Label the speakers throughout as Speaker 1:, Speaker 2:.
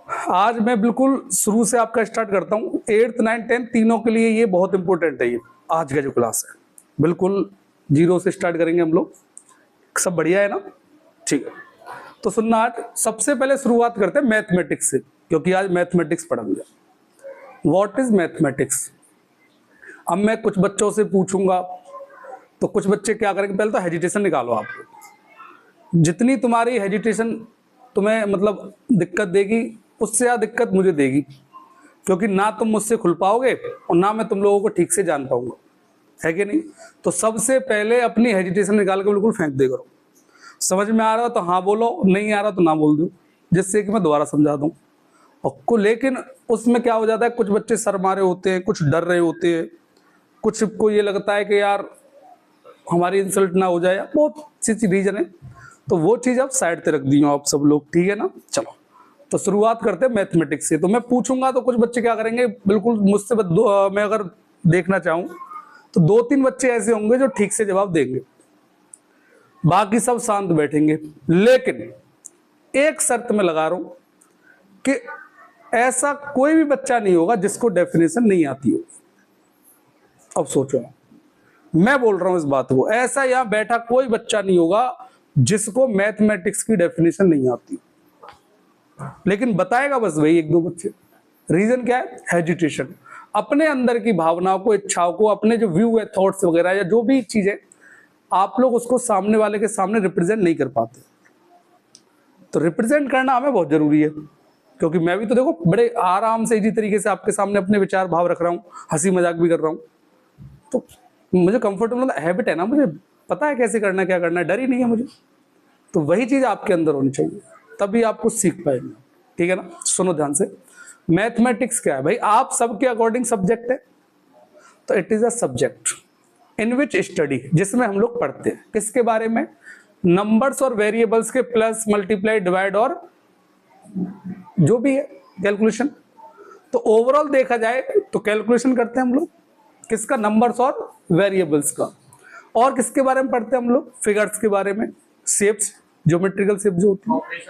Speaker 1: आज मैं बिल्कुल शुरू से आपका स्टार्ट करता हूँ। 8th 9th 10th तीनों के लिए ये बहुत इंपॉर्टेंट है। ये आज का जो क्लास है बिल्कुल जीरो से स्टार्ट करेंगे हम लोग। सब बढ़िया है ना? ठीक है, तो सुनना, आज सबसे पहले शुरुआत करते हैं मैथमेटिक्स से, क्योंकि आज मैथमेटिक्स पढ़ेंगे। What is mathematics? अब मैं कुछ बच्चों से पूछूंगा तो कुछ बच्चे क्या करेंगे, पहले तो हेजिटेशन निकालो। आप जितनी तुम्हारी हेजिटेशन तुम्हें मतलब दिक्कत देगी, उससे ज़्यादा दिक्कत मुझे देगी, क्योंकि ना तुम मुझसे खुल पाओगे और ना मैं तुम लोगों को ठीक से जान पाऊंगा, है कि नहीं? तो सबसे पहले अपनी हेजिटेशन निकाल के बिल्कुल फेंक दे करो। समझ में आ रहा हो तो हाँ बोलो, नहीं आ रहा तो ना बोल दो, जिससे कि मैं दोबारा समझा दूं। और लेकिन उसमें क्या हो जाता है, कुछ बच्चे शर्मा रहे होते हैं, कुछ डर रहे होते हैं, कुछ को ये लगता है कि यार हमारी इंसल्ट ना हो जाए, बहुत सी रीजन है। तो वो चीज़ आप साइड पे रख दी हो आप सब लोग, ठीक है ना? चलो तो शुरुआत करते हैं मैथमेटिक्स से। तो मैं पूछूंगा तो कुछ बच्चे क्या करेंगे, बिल्कुल मुझसे मैं अगर देखना चाहूं तो 2-3 बच्चे ऐसे होंगे जो ठीक से जवाब देंगे, बाकी सब शांत बैठेंगे। लेकिन एक शर्त मैं लगा रहा हूं कि ऐसा कोई भी बच्चा नहीं होगा जिसको डेफिनेशन नहीं आती हो। अब सोचो, मैं बोल रहा हूं इस बात को, ऐसा यहां बैठा कोई बच्चा नहीं होगा जिसको मैथमेटिक्स की डेफिनेशन नहीं आती, लेकिन बताएगा बस वही 1-2 बच्चे। रीजन क्या है? हेजिटेशन। अपने अंदर की भावनाओं को, इच्छाओं को, अपने जो व्यू है, थॉट्स वगैरह या जो भी चीज है, आप लोग उसको सामने वाले के सामने रिप्रेजेंट नहीं कर पाते। तो रिप्रेजेंट करना हमें बहुत जरूरी है, क्योंकि मैं भी तो देखो बड़े आराम से इसी तरीके से आपके सामने अपने विचार भाव रख रहा हूँ, हंसी मजाक भी कर रहा हूँ। तो मुझे कंफर्टेबल हैबिट है ना, मुझे पता है कैसे करना है, क्या करना है, डर ही नहीं है मुझे। तो वही चीज आपके अंदर होनी चाहिए, तभी आप कुछ सीख पाएंगे, ठीक है ना? सुनो ध्यान से, मैथमेटिक्स क्या है भाई? आप सबके अकॉर्डिंग सब्जेक्ट है, तो it is a subject in which study, जिसमें हम लोग पढ़ते हैं किसके बारे में? नंबर्स और वेरिएबल्स के प्लस, मल्टीप्लाई, डिवाइड और जो भी है कैलकुलेशन। तो ओवरऑल देखा जाए तो कैलकुलेशन करते हैं हम लोग किसका? नंबर्स और वेरिएबल्स का। और किसके बारे में पढ़ते हैं हम लोग? फिगर्स के बारे में, शेप्स, ज्योमेट्रिकल शेप जो होती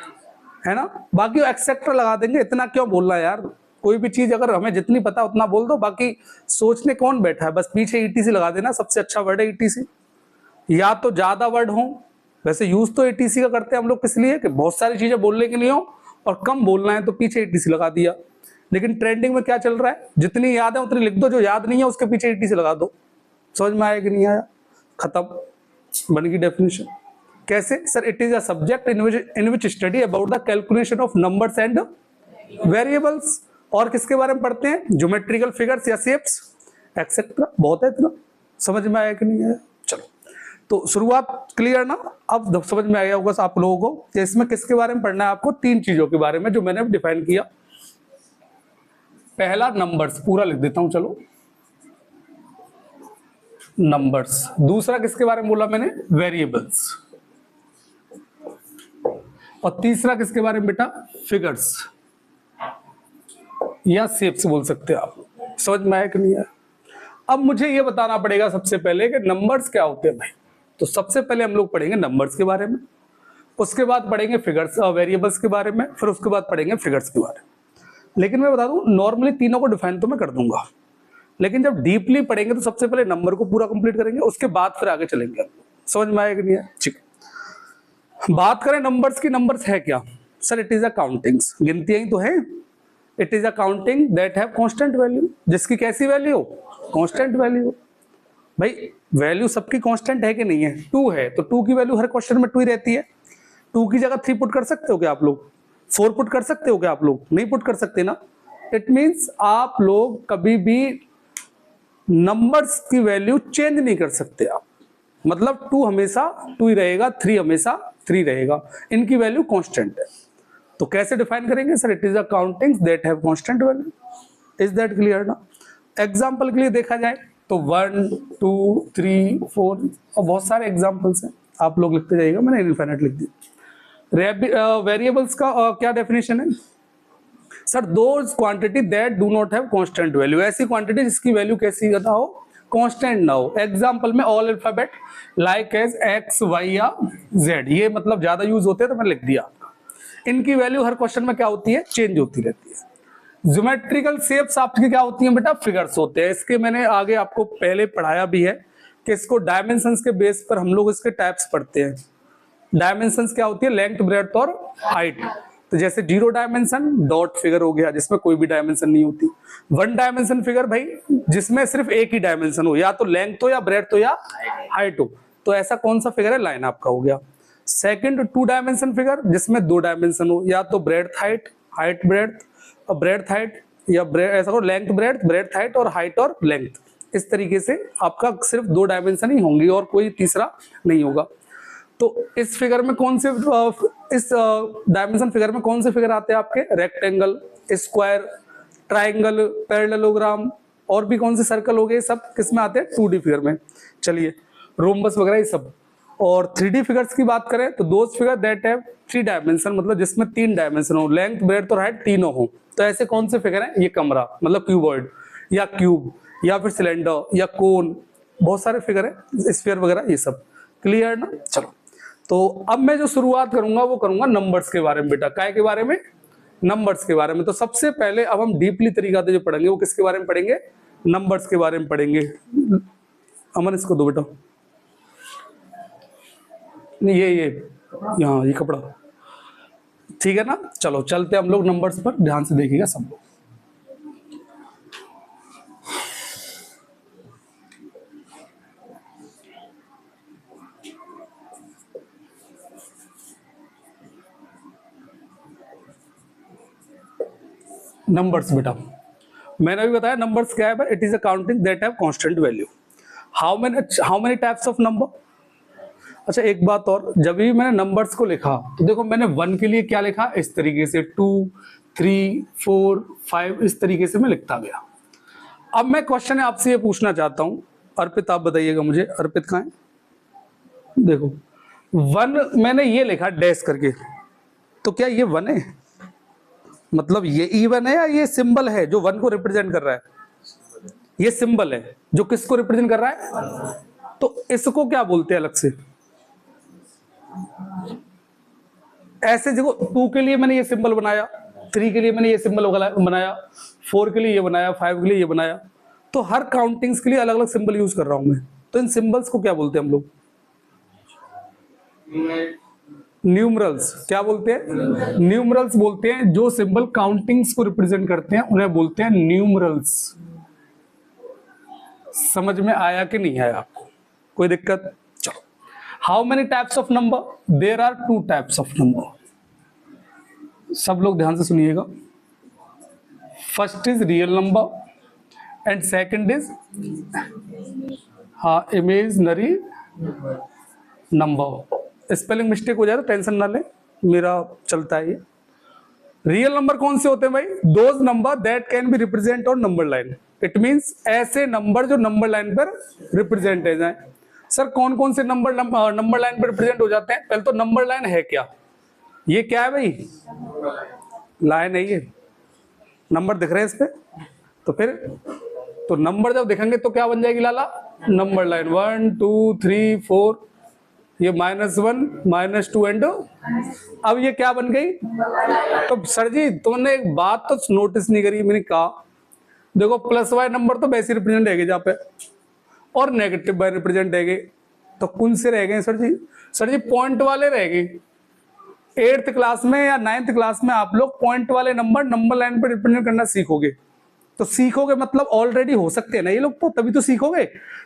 Speaker 1: है ना। बाकी एक्सेट्रा लगा देंगे, इतना क्यों बोलना यार? कोई भी चीज अगर हमें जितनी पता उतना बोल दो, बाकी सोचने कौन बैठा है? बस पीछे ईटीसी लगा देना, सबसे अच्छा वर्ड है ईटीसी। या तो ज्यादा वर्ड हो, वैसे यूज तो ईटीसी का करते हैं हम लोग, किस लिए कि बहुत सारी चीजें बोलने के लिए हो और कम बोलना है, तो पीछे ईटीसी लगा दिया। लेकिन ट्रेंडिंग में क्या चल रहा है, जितनी याद है उतनी लिख दो, जो याद नहीं है उसके पीछे ईटीसी लगा दो। समझ में आया कि नहीं आया? खत्म, बन गई डेफिनेशन। कैसे sir? It is a subject in which study about the calculation of numbers and variables. और किसके बारे में पढ़ते हैं? ज्योमेट्रिकल फिगर्स या शेप्स एक्सेट्रा। बहुत है इतना, समझ में आया कि नहीं आया? चलो तो शुरुआत क्लियर ना? अब समझ में आया होगा आप लोगों को कि इसमें किसके बारे में पढ़ना है आपको? 3 चीजों के बारे में जो मैंने डिफाइन किया। पहला नंबर्स, पूरा लिख देता हूं, चलो नंबर्स। दूसरा किसके बारे में बोला मैंने? वेरिएबल्स। और तीसरा किसके बारे में बेटा? फिगर्स या शेप्स बोल सकते हैं आप। समझ में आया कि नहीं आया? अब मुझे ये बताना पड़ेगा सबसे पहले कि नंबर्स क्या होते हैं भाई। तो सबसे पहले हम लोग पढ़ेंगे नंबर्स के बारे में, उसके बाद पढ़ेंगे फिगर्स वेरिएबल्स के बारे में, फिर उसके बाद पढ़ेंगे फिगर्स के बारे में। लेकिन मैं बता दूं, नॉर्मली तीनों को डिफाइन तो मैं कर दूंगा, लेकिन जब डीपली पढ़ेंगे तो सबसे पहले नंबर को पूरा कंप्लीट करेंगे, उसके बाद फिर आगे चलेंगे। समझ में आया कि नहीं है? ठीक है, बात करें नंबर्स की। नंबर्स है क्या sir? It is a countings, गिनतियां ही तो है। It is a counting that have constant value, जिसकी कैसी वैल्यू? Constant value. भाई वैल्यू सबकी कांस्टेंट है कि नहीं है? 2 है तो 2 की वैल्यू हर क्वेश्चन में 2 ही रहती है। 2 की जगह 3 पुट कर सकते हो क्या आप लोग? 4 पुट कर सकते हो क्या आप लोग? नहीं पुट कर सकते ना। इट मीन्स आप लोग कभी भी नंबर्स की वैल्यू चेंज नहीं कर सकते आप। मतलब 2 हमेशा 2 ही रहेगा, 3 हमेशा 3 रहेगा, इनकी वैल्यू कांस्टेंट है। तो कैसे डिफाइन करेंगे sir? It is a countings that have constant value. Is that clear ना? एग्जांपल के लिए देखा जाए तो 1, 2, 3, 4 और बहुत सारे एग्जांपल्स हैं, आप लोग लिखते जाइएगा, मैंने इनफिनिट लिख दिया। वेरिएबल्स का क्या डेफिनेशन है sir? Those quantity that do not have constant value, ऐसी क्वांटिटी जिसकी वैल्यू कैसी ना हो? कांस्टेंट ना हो। एग्जांपल में all alphabet like as x, y या जेड, ये मतलब ज्यादा यूज होते हैं तो मैंने लिख दिया। इनकी वैल्यू हर क्वेश्चन में क्या होती है, चेंज होती रहती है। ज्योमेट्रिकल शेप्स आपकी क्या होती हैं बेटा, फिगर्स होते हैं। इसके मैंने आगे आपको पहले पढ़ाया भी है कि इसको डायमेंशंस के बेस पर हम लोग इसके टाइप्स पढ़ते हैं। डायमेंशंस क्या होती है, लेंथ, ब्रेड्थ और हाइट। तो जैसे 0 डायमेंशन डॉट फिगर हो गया, जिसमें कोई भी डायमेंशन नहीं होती। 1 डायमेंशन फिगर भाई जिसमें सिर्फ एक ही डायमेंशन हो, या तो लेंथ हो या ब्रेड्थ हो या हाइट हो, तो ऐसा कौन सा फिगर है, लाइन आपका हो गया। सेकंड 2 डायमेंशन फिगर जिसमें 2 डायमेंशन हो, या तो ब्रेड्थ हाइट, हाइट ब्रेड्थ, और ब्रेड्थ हाइट, या ऐसा करो लेंथ ब्रेड्थ, ब्रेड्थ हाइट और हाइट और लेंथ। इस तरीके से आपका सिर्फ 2 डायमेंशन ही होंगी और कोई तीसरा नहीं होगा। तो इस फिगर में कौन से, इस डायमेंशन फिगर में कौन से फिगर आते हैं आपके, रेक्टेंगल, स्क्वायर, ट्राइंगल, पैरेललोग्राम, और भी कौन से सर्कल हो गए, सब किस में आते हैं, 2D फिगर में। चलिए रोम्बस वगैरह ये सब। और 3D फिगर्स की बात करें तो दोस फिगर दैट हैव 3 डायमेंशन, मतलब जिसमें 3 डायमेंशन हो, लेंथ, ब्रेड्थ और हाइट तीनों हो। तो ऐसे कौन से फिगर हैं, ये कमरा मतलब क्यूबॉइड, या क्यूब, या फिर सिलेंडर, या कोन, बहुत सारे फिगर है, स्फीयर वगैरह ये सब। क्लियर ना। चलो तो अब मैं जो शुरुआत करूंगा वो करूंगा नंबर्स के बारे में बेटा। काय के बारे में, नंबर्स के बारे में। तो सबसे पहले अब हम डीपली तरीका से जो पढ़ेंगे वो किसके बारे में पढ़ेंगे, नंबर्स के बारे में पढ़ेंगे। अमन इसको दो बेटा, नहीं ये यहाँ ये कपड़ा, ठीक है ना। चलो चलते हम लोग नंबर्स पर, ध्यान से देखिएगा सब लोग। नंबर्स बेटा मैंने अभी बताया नंबर्स क्या है, it is a counting that have constant value. How many types of number. अच्छा एक बात और, जब भी मैंने नंबर्स को लिखा तो देखो मैंने 1 के लिए क्या लिखा, इस तरीके से 2 3 4 5 इस तरीके से मैं लिखता गया। अब मैं क्वेश्चन आपसे ये पूछना चाहता हूं, अर्पित आप बताइएगा मुझे, अर्पित कहाँ है, देखो 1 मैंने ये लिखा डैश करके, तो क्या ये 1 है, मतलब ये इवन है या ये सिंबल है जो 1 को रिप्रेजेंट कर रहा है, ये सिंबल है जो किसको रिप्रेजेंट कर रहा है, तो इसको क्या बोलते हैं अलग से। ऐसे देखो 2 के लिए मैंने ये सिंबल बनाया, 3 के लिए मैंने ये सिंबल बनाया, 4 के लिए ये बनाया, 5 के लिए ये बनाया, तो हर काउंटिंग्स के लिए अलग अलग सिंबल यूज कर रहा हूं मैं। तो इन सिंबल्स को क्या बोलते हैं हम लोग, न्यूमरल्स। क्या बोलते हैं, न्यूमरल्स बोलते हैं। जो सिंबल काउंटिंग्स को रिप्रेजेंट करते हैं उन्हें बोलते हैं न्यूमरल्स। समझ में आया कि नहीं आया आपको, कोई दिक्कत। चलो how many types of number, there are 2 types of number. सब लोग ध्यान से सुनिएगा। First is real number and second is imaginary number. Spelling mistake हो जाए तो टेंशन ना ले, मेरा चलता है ये। रियल नंबर कौन से होते हैं भाई, those number that can be represent on number line. It means ऐसे नंबर जो नंबर लाइन पर रिप्रेजेंट हो जाए। सर कौन कौन से नंबर लाइन पर रिप्रेजेंट हो जाते हैं। पहले तो नंबर लाइन है क्या, ये क्या है भाई, लाइन है, ये नंबर दिख रहे हैं इस पे, तो फिर तो नंबर जब दिखेंगे तो क्या बन जाएगी लाला, नंबर लाइन 1 2 3 4, ये -1 -2 एंड अब ये क्या बन गई। तो सर जी तुमने एक बात तो नोटिस नहीं करी, मैंने कहा देखो +y नंबर तो वैसे रिप्रेजेंट रहेंगे जहाँ पे, और नेगेटिव y रिप्रेजेंट रहेंगे, तो कौन से रह गए सर जी, सर जी पॉइंट वाले रह गए। 8th क्लास में या 9th क्लास में आप लोग पॉइंट वाले नंबर लाइन पर रिप्रेजेंट करना सीखोगे। तो सीखोगे मतलब ऑलरेडी हो सकते हैं ना ये लोग, तो तभी तो सीखोगे।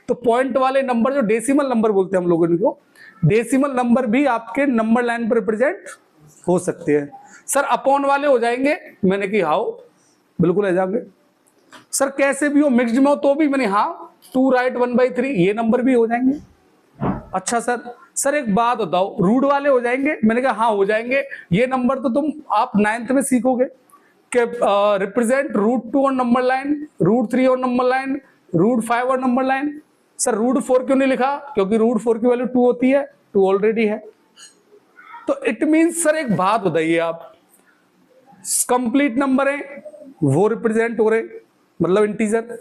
Speaker 1: तो पॉइंट वाले नंबर जो डेसिमल नंबर बोलते हैं हम लोग इनको, डेसिमल नंबर भी आपके नंबर लाइन पर रिप्रेजेंट हो सकते हैं। सर अपॉन वाले हो जाएंगे, मैंने कि हाउ बिल्कुल आ जाएंगे। सर कैसे भी हो, मिक्स्ड में हो तो भी, मैंने हाँ 2 राइट 1/3 ये नंबर भी हो जाएंगे। अच्छा सर एक बात बताओ, रूट वाले हो जाएंगे, मैंने कहा हाँ हो जाएंगे। ये नंबर तो तुम आप 9th में सीखोगे कि represent √2 on number line, √3 on number line, √5 on number line. Sir √4 क्यों नहीं लिखा, क्योंकि √4 की वैल्यू 2 होती है, 2 ऑलरेडी है। तो इट मींस सर एक बात बताइए आप, कंप्लीट नंबर है वो रिप्रेजेंट हो रहे, मतलब इंटीजर।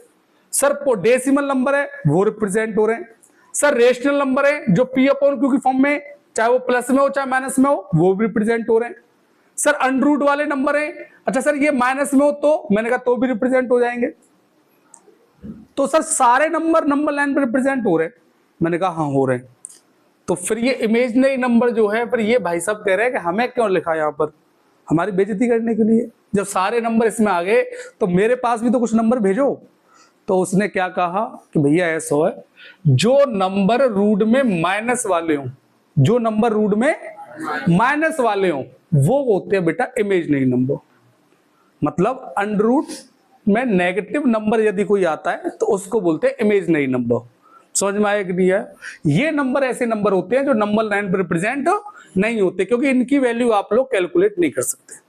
Speaker 1: सर डेसिमल नंबर है वो रिप्रेजेंट हो रहे हैं। सर रेशनल नंबर है जो P/Q की फॉर्म में, चाहे वो प्लस में हो चाहे माइनस में हो, वो भी रिप्रेजेंट हो रहे हैं। सर अंडर रूट वाले नंबर है, अच्छा सर ये माइनस में हो तो, मैंने कहा तो भी रिप्रेजेंट हो जाएंगे। तो सर सारे नंबर नंबर लाइन पर रिप्रेजेंट हो रहे हैं, मैंने कहा हाँ हो रहे हैं। तो फिर ये इमेजिनरी नंबर जो है, फिर ये भाई साहब कह रहे हैं कि हमें क्यों लिखा यहाँ पर, हमारी बेइज्जती करने के लिए। जब सारे नंबर इसमें आ गए तो मेरे पास भी तो कुछ नंबर भेजो। तो उसने क्या कहा कि भैया ऐसा है, जो नंबर रूट में माइनस वाले हों, जो नंबर रूट में माइनस वाले हों वो होते हैं बेटा इमेजिनरी नंबर। मतलब अंडर रूट में नेगेटिव नंबर यदि कोई आता है तो उसको बोलते हैं इमेजिनरी नंबर। समझ में आया कि नहीं है? ये नंबर ऐसे नंबर होते हैं जो नंबर लाइन पर रिप्रेजेंट नहीं होते, क्योंकि इनकी वैल्यू आप लोग कैलकुलेट नहीं कर सकते।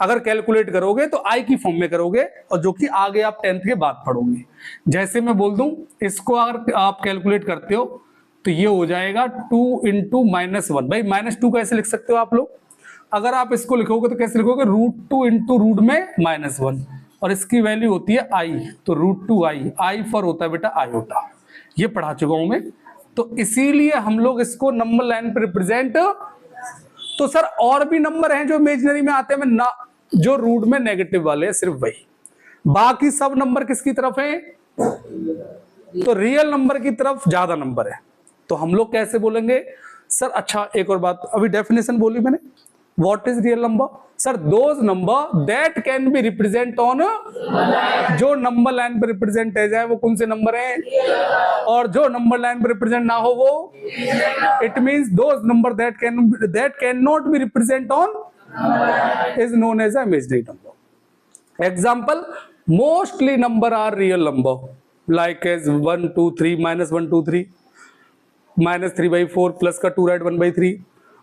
Speaker 1: अगर कैलकुलेट करोगे तो आई की फॉर्म में करोगे, और जो कि आगे आप 10th के बाद पढ़ोगे। जैसे मैं बोल दूं, इसको अगर आप कैलकुलेट करते हो तो ये हो जाएगा 2 × -1। भाई -2 कैसे लिख सकते हो आप लोग? अगर आप इसको लिखोगे तो कैसे लिखोगे? √2 × रूट में -1, और इसकी वैल्यू होती है आई, तो √2i, आई फॉर होता है बेटा आयोटा। ये पढ़ा चुका हूं मैं। तो इसीलिए हम लोग इसको नंबर लाइन पर रिप्रेजेंट। तो सर और भी नंबर हैं जो इमेजिनरी में आते हैं, मैं ना, जो रूट में नेगेटिव वाले हैं सिर्फ वही, बाकी सब नंबर किसकी तरफ है? तो रियल नंबर की तरफ ज्यादा नंबर है। तो हम लोग कैसे बोलेंगे सर? अच्छा एक और बात, अभी डेफिनेशन बोली मैंने, what is real number? Sir those number that can be represent on, जो नंबर लाइन पर रिप्रेजेंट है जाए वो कौन से नंबर हैं, और जो नंबर लाइन पर रिप्रेजेंट ना हो वो, it means those number that can not be represent on is known as a imaginary number. Example, mostly number are real number, like as 1 2 3 -1 2 3 -3/4 plus का 2 राइट 1/3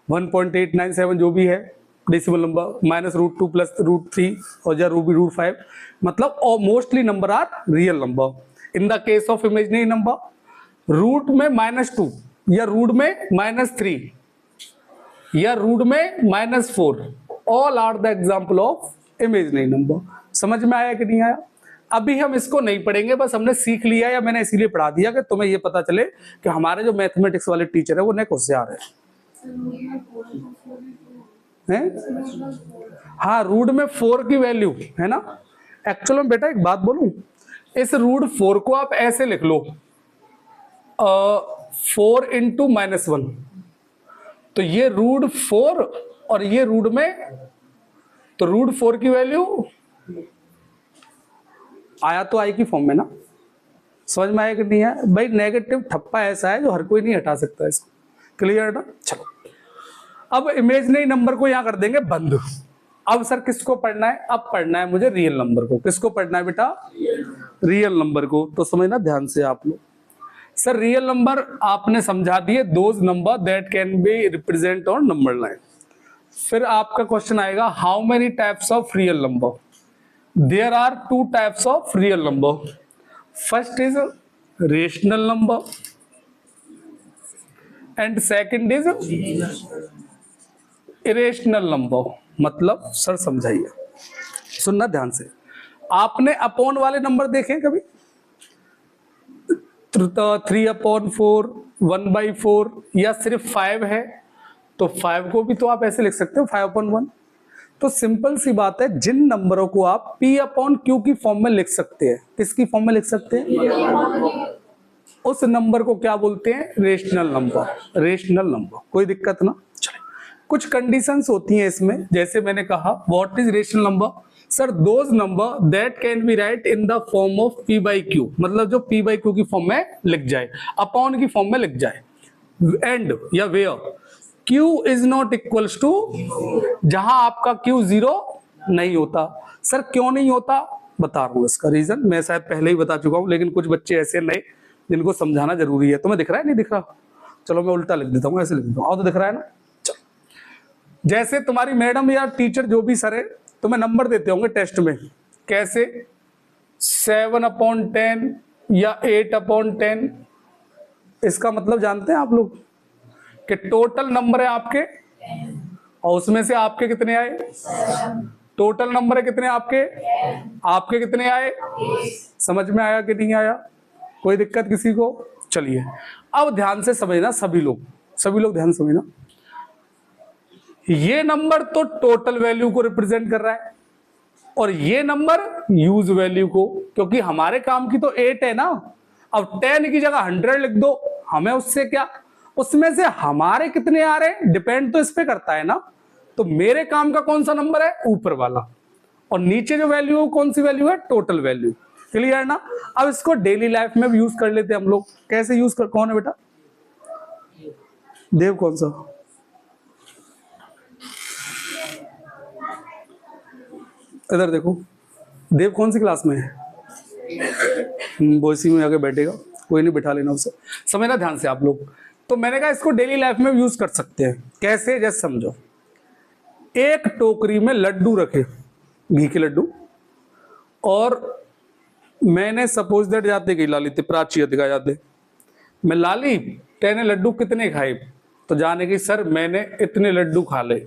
Speaker 1: 1.897 जो भी है डेसिमल नंबर, -√2 प्लस √3 और या √5, मतलब mostly number are real number. In the case of imaginary number, root में -2 या root में -3 या रूट में -4, all are the example of imaginary number. समझ में आया कि नहीं आया? अभी हम इसको नहीं पढ़ेंगे, बस हमने सीख लिया, या मैंने इसीलिए पढ़ा दिया कि तुम्हें ये पता चले कि हमारे जो मैथमेटिक्स वाले टीचर है वो नेक्स्ट होशियार है? हाँ, रूट में 4 की वैल्यू है ना। एक्चुअल में बेटा एक बात बोलूं, इस √4 को आप ऐसे लिख लो, 4 × -1, तो ये √4 और ये रूट में, तो √4 की वैल्यू आया तो आई की फॉर्म में ना। समझ में आया कि नहीं है? भाई नेगेटिव ठप्पा ऐसा है जो हर कोई नहीं हटा सकता इसको। क्लियर है ना? चलो अब इमेजिनरी नंबर को यहां कर देंगे बंद। अब सर किसको पढ़ना है? अब पढ़ना है मुझे रियल नंबर को। किसको पढ़ना है बेटा? रियल नंबर को। तो समझना ध्यान से आप लोग। सर रियल नंबर आपने समझा दिए, those number that can be represent on number line. फिर आपका क्वेश्चन आएगा, how many types of real number? There are 2 types of real number. First is rational number and second is irrational number. मतलब sir समझाइए, सुनना ध्यान से। आपने upon वाले नंबर देखे कभी? 3/4, 1/4 या सिर्फ 5 है तो 5 को भी तो आप ऐसे लिख सकते हो 5/1। तो सिंपल सी बात है, जिन नंबरों को आप P/Q की फॉर्म में लिख सकते हैं, किसकी फॉर्म में लिख सकते हैं? उस नंबर को क्या बोलते हैं? Rational number. रेशनल नंबर, कोई दिक्कत ना। चलिए, कुछ कंडीशंस होती हैं इसमें, जैसे मैंने कहा what is rational number? Sir those number that can be write in the form of P/Q, मतलब जो P/Q की फॉर्म में लिख जाए, अपॉन की फॉर्म में लिख जाए, एंड या where Q is not equals to, जहां आपका Q 0 नहीं होता। सर क्यों नहीं होता? बता रहा हूं इसका रीजन, मैं शायद पहले ही बता चुका हूं, लेकिन कुछ बच्चे ऐसे नए जिनको समझाना जरूरी है। तुम्हें दिख रहा है नहीं दिख रहा? चलो मैं उल्टा लिख देता हूँ, ऐसे लिख देता हूँ। और तो दिख रहा है ना? चलो, जैसे तुम्हारी मैडम या टीचर जो भी सर है तुम्हें नंबर देते होंगे टेस्ट में, कैसे 7/10 या 8/10, इसका मतलब जानते हैं आप लोग कि टोटल नंबर है आपके, और उसमें से आपके कितने आए? टोटल नंबर है कितने आपके? आपके कितने आए? समझ में आया कि नहीं आया? कोई दिक्कत किसी को? चलिए अब ध्यान से समझना सभी लोग ध्यान से समझना। ये नंबर तो टोटल वैल्यू को रिप्रेजेंट कर रहा है और ये नंबर यूज वैल्यू को, क्योंकि हमारे काम की तो 8 है ना। अब 10 की जगह 100 लिख दो, हमें उससे क्या, उसमें से हमारे कितने आ रहे हैं डिपेंड तो इस पे करता है ना। तो मेरे काम का कौन सा नंबर है, ऊपर वाला, और नीचे जो वैल्यू है कौन सी वैल्यू है, टोटल वैल्यू। क्लियर ना। अब इसको डेली लाइफ में भी यूज कर लेते हैं हम लोग। कैसे यूज कर, कौन है बेटा देव, कौन सा, इधर देखो, देव कौन सी क्लास में है, वो इसी में आके बैठेगा, कोई नहीं, बिठा लेना उसे, समझना ध्यान से आप लोग। तो मैंने कहा इसको डेली लाइफ में यूज कर सकते हैं। कैसे, जैसे समझो, एक टोकरी में लड्डू रखे, घी के लड्डू, और मैंने सपोज दैट जाते कि लाली थे प्राची दिखा जाते, मैं लाली तेने लड्डू कितने खाए, तो जाने की सर मैंने इतने लड्डू खा ले।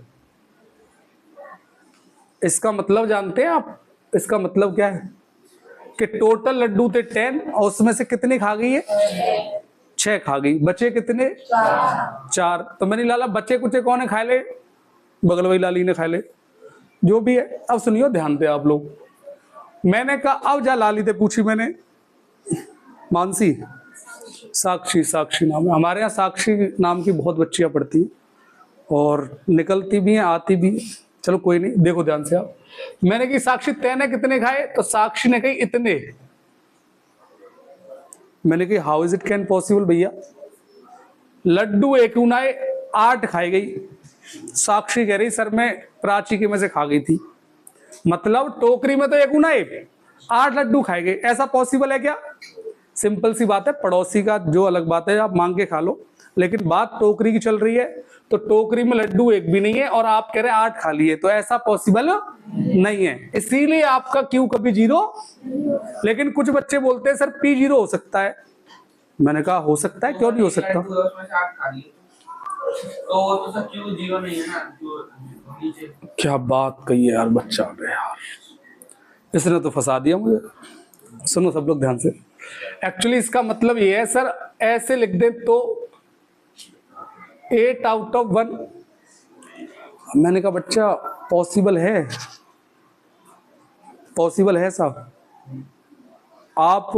Speaker 1: इसका मतलब जानते हैं आप, इसका मतलब क्या है कि टोटल लड्डू थे 10 और उसमें से कितने खा गई है, 6 खा गई, बचे कितने, 4। तो मैंने लाला बचे कुछ कौन है खाए ले, बगल वाली लाली ने खाए ले, जो भी है। अब सुनियो ध्यान दे आप लोग, मैंने कहा अब जा लाली से पूछी मैंने, मानसी, साक्षी, साक्षी नाम है हमारे यहाँ, साक्षी नाम की बहुत बच्चियां पढ़ती हैं और निकलती भी हैं आती भी, चलो कोई नहीं, देखो ध्यान से आप। मैंने कही साक्षी तैने कितने खाए, तो साक्षी ने कही इतने। मैंने कही how is it can possible भैया, लड्डू एक उनाए 8 खाई गई। साक्षी कह रही सर मैं प्राची के में से खा गई थी, मतलब टोकरी में तो एक उनाए 8 लड्डू खाए गए, ऐसा पॉसिबल है क्या। सिंपल सी बात है, पड़ोसी का जो अलग बात है आप मांग के खा लो, लेकिन बात टोकरी की चल रही है, तो टोकरी में लड्डू एक भी नहीं है और आप कह रहे हैं 8 खा लिए, तो ऐसा पॉसिबल नहीं है। इसीलिए आपका क्यू कभी 0, लेकिन कुछ बच्चे बोलते हैं सर P 0 हो सकता है। मैंने कहा हो सकता है, क्यों नहीं हो सकता,
Speaker 2: तो सर क्यू 0 नहीं है ना,
Speaker 1: क्या बात कही है यार बच्चा ने यार, इसने तो फंसा दिया मुझे। सुनो सब लोग ध्यान से, एक्चुअली इसका मतलब ये है सर, ऐसे लिख दे तो 8 आउट ऑफ 1। मैंने कहा बच्चा पॉसिबल है, पॉसिबल है साहब। आप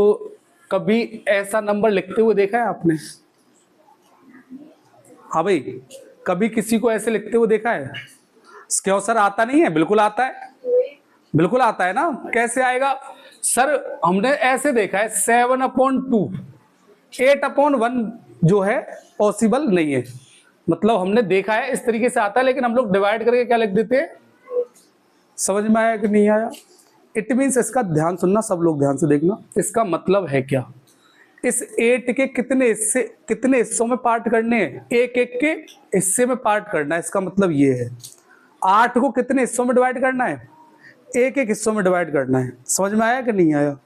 Speaker 1: कभी ऐसा नंबर लिखते हुए देखा है आपने, हाँ भाई, कभी किसी को ऐसे लिखते हुए देखा है, क्यों सर आता नहीं है, बिल्कुल आता है, बिल्कुल आता है ना। कैसे आएगा सर, हमने ऐसे देखा है 7/2, 8/1 जो है पॉसिबल नहीं है, मतलब हमने देखा है इस तरीके से आता है, लेकिन हम लोग डिवाइड करके क्या लिख देते हैं। समझ में आया कि नहीं आया। इट मीन्स, इसका ध्यान सुनना सब लोग, ध्यान से देखना, इसका मतलब है क्या, इस 8 के कितने हिस्से, कितने हिस्सों में पार्ट करने हैं, एक एक के हिस्से में पार्ट करना है। इसका मतलब ये है 8 को कितने हिस्सों में डिवाइड करना है, एक एक हिस्सों में डिवाइड करना है। समझ में आया कि नहीं आया।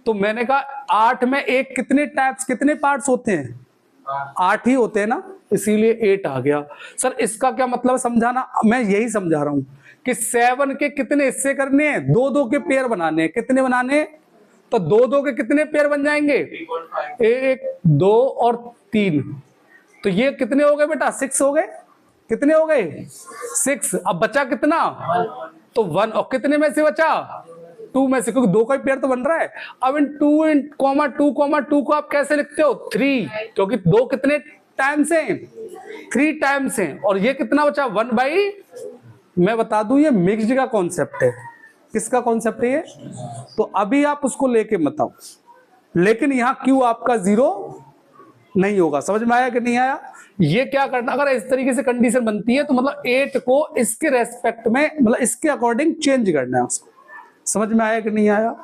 Speaker 1: तो मैंने कहा 8 में एक कितने टाइप्स, कितने पार्ट्स होते हैं, 8 ही होते हैं ना, इसीलिए 8 आ गया। सर इसका क्या मतलब समझाना, मैं यही समझा रहा हूं कि 7 के कितने हिस्से करने हैं, 2-2 के पेयर बनाने हैं। कितने बनाने हैं, तो 2-2 के कितने पेयर बन जाएंगे, 1, 2 और 3। तो ये कितने हो गए बेटा, 6 हो गए। कितने हो गए, 6। अब बचा कितना, तो 1, और कितने में से बचा, 2 में से, क्योंकि 2 का ही पेयर तो बन रहा है। अब इन 2 को आप कैसे लिखते हो, 3, क्योंकि 2 कितने टाइम्स हैं, 3 टाइम्स हैं। और ये कितना बचा, 1/, मैं बता दूं ये मिक्स्ड का कॉन्सेप्ट है। किसका कॉन्सेप्ट है ये, तो अभी आप उसको लेके मत आओ, लेकिन यहां क्यू आपका 0 नहीं होगा। समझ में आया कि नहीं आया। ये क्या करना, अगर इस तरीके से कंडीशन बनती है तो मतलब 8 को इसके रेस्पेक्ट में, मतलब इसके अकॉर्डिंग चेंज करना है उसको। समझ में आया कि नहीं आया।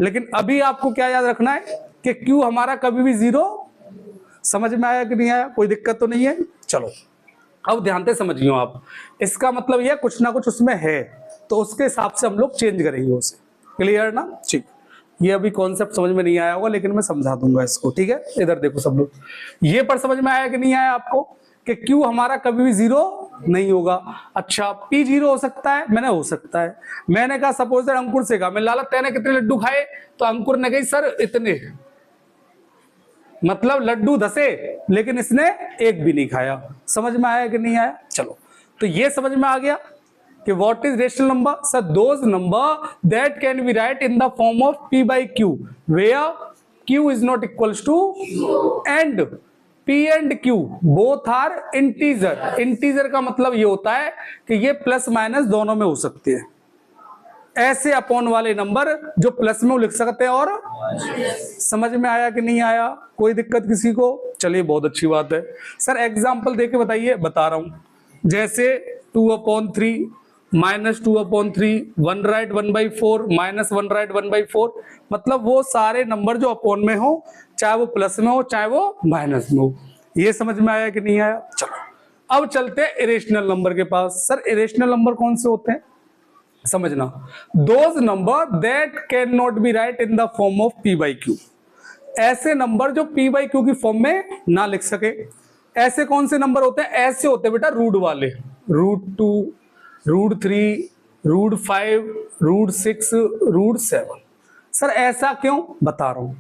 Speaker 1: लेकिन अभी आपको क्या याद रखना है कि क्यू हमारा कभी भी 0। समझ में आया कि नहीं आया, कोई दिक्कत तो नहीं है। चलो अब ध्यान से समझिए आप, इसका मतलब यह कुछ ना कुछ उसमें है, तो उसके हिसाब से हम लोग चेंज करेंगे उसे। क्लियर ना, ठीक। ये अभी कॉन्सेप्ट समझ में नहीं आया होगा, लेकिन मैं समझा दूंगा इसको, ठीक है। इधर देखो सब लोग, ये पर समझ में आया कि नहीं आया आपको कि क्यू हमारा कभी भी 0 नहीं होगा। अच्छा P 0 हो सकता है, मैंने हो सकता है। मैंने कहा सपोज दैट अंकुर से कहा, मैं लाला तैने कितने लड्डू खाए, तो अंकुर ने कही सर इतने, मतलब लड्डू 10, लेकिन इसने एक भी नहीं खाया। समझ में आया कि नहीं आया। चलो तो ये समझ में आ गया कि what is rational number? Sir those number that can be write in the form of p by q where q is not equals to and p and q both are integer. Integer का मतलब ये होता है कि ये plus minus दोनों में हो सकते हैं। ऐसे अपॉन वाले नंबर जो प्लस में लिख सकते हैं और समझ में आया कि नहीं आया? कोई दिक्कत किसी को? चलिए बहुत अच्छी बात है। सर एग्जांपल देके बताइए। बता रहा हूं, जैसे 2/3 -2/3 1 राइट 1/4 -1 राइट 1/4, मतलब वो सारे नंबर जो अपॉन में हो, चाहे वो प्लस में हो चाहे वो माइनस में हो। ये समझ में आया कि नहीं आया? चलो अब चलते हैं इरेशनल नंबर के पास। सर इरेशनल नंबर कौन से होते हैं समझना? Those number that can not be write in the form of p by q। ऐसे नंबर जो p by q की फॉर्म में ना लिख सके। ऐसे कौन से नंबर होते हैं? ऐसे होते हैं बेटा रूट वाले, √2 √3 √5 √6 √7। सर ऐसा क्यों? बता रहा हूं।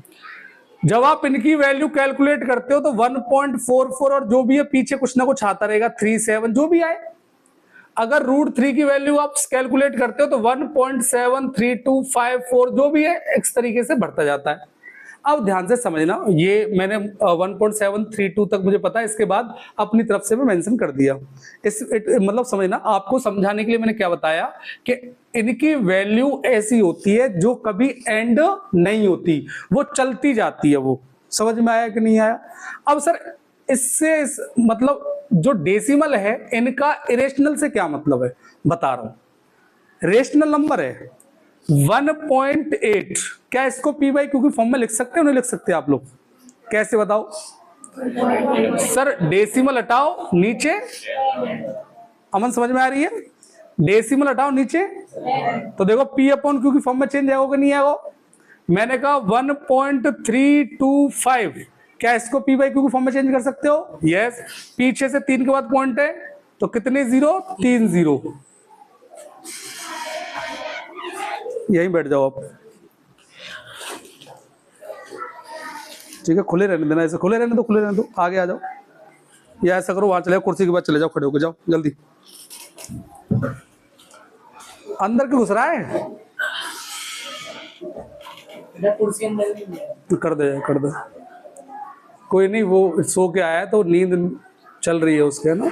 Speaker 1: जब आप इनकी वैल्यू कैलकुलेट करते हो तो 1.44 और जो भी है पीछे कुछ ना कुछ आता रहेगा, 37 जो भी आए। अगर √3 की वैल्यू आप कैलकुलेट करते हो तो 1.73254 जो भी है इस तरीके से बढ़ता जाता है। अब ध्यान से समझना, ये मैंने 1.732 तक मुझे पता है, इसके बाद अपनी तरफ से मैं मेंशन कर दिया। मतलब समझना, आपको समझाने के लिए मैंने क्या बताया कि इनकी वैल्यू ऐसी होती है जो कभी एंड नहीं होती, वो चलती जाती है। वो समझ में आया कि नहीं आया? अब सर इससे मतलब जो डेसिमल है इनका इरेशनल से क्या मतलब है बता रहा हूं। रेशनल नंबर है 1.8, क्या इसको p by q की फॉर्म में लिख सकते हो? नहीं लिख सकते आप लोग? कैसे बताओ? सर डेसिमल हटाओ नीचे, अमन समझ में आ रही है? डेसिमल हटाओ नीचे तो देखो p अपॉन q की फॉर्म में चेंज आएगा कि नहीं आएगा? मैंने कहा 1.325, क्या इसको p by q की फॉर्म में चेंज कर सकते हो? यस। पीछे से 3 के बाद पॉइंट है तो कितने जीरो? 3 जीरो। यहीं बैठ जाओ आप, ठीक है? खुले रहने देना, ऐसे खुले रहने दो, खुले रहने दो। आगे आ जाओ या ऐसा करो वहां चले जाओ, कुर्सी के बाद चले जाओ, खड़े होकर जाओ जल्दी। अंदर क्यों घुस रहा है?
Speaker 2: कुर्सी अंदर
Speaker 1: कर दे कर दे, कोई नहीं, वो सो के आया है तो नींद चल रही है उसके, है ना?